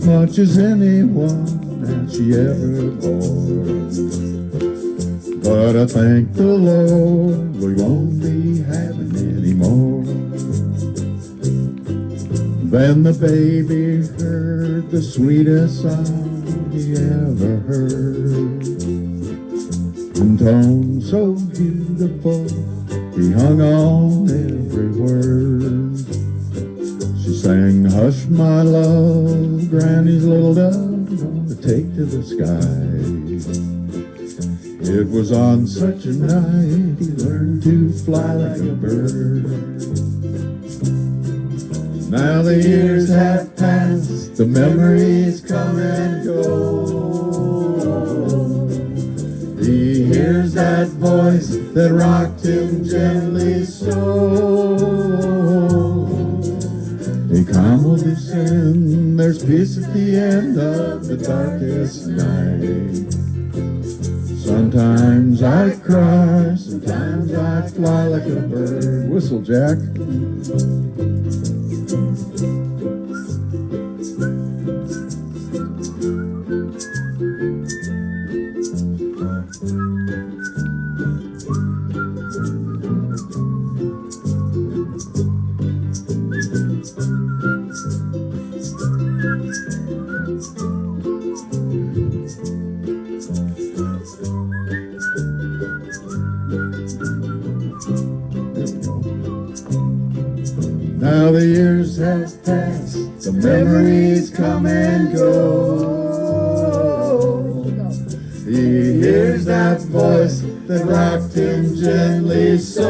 much as anyone that she ever bore. But I thank the Lord we won't be having any more. Then the baby heard the sweetest song he ever heard, in tones so beautiful he hung on every word. She sang, "Hush, my love, Granny's little dove to take to the sky." It was on such a night he learned to fly like a bird. Now the years have passed, the memories come and go. He hears that voice that rocked him gently so. A calm will descend, there's peace at the end of the darkest night. Sometimes I cry, sometimes I fly like a bird. Whistle, Jack. Now the years have passed, the memories come and go. He hears that voice that rocked him gently so.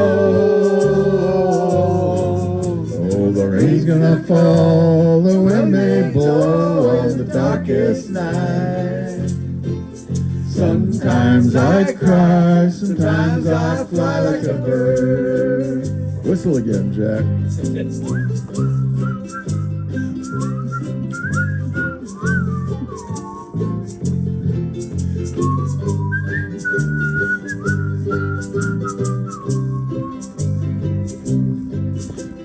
Oh, the rain's gonna fall, the wind may blow on the darkest night. Sometimes I cry, sometimes I fly like a bird. Whistle again, Jack.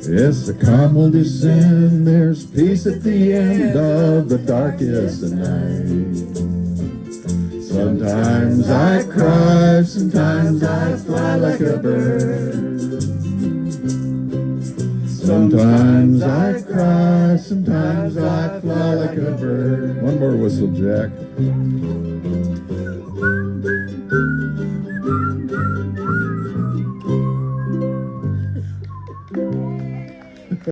Yes, the calm will descend, there's peace at the end of the darkest night. Sometimes I cry, sometimes I fly like a bird. Sometimes I cry, sometimes I fly like a bird. One more whistle, Jack.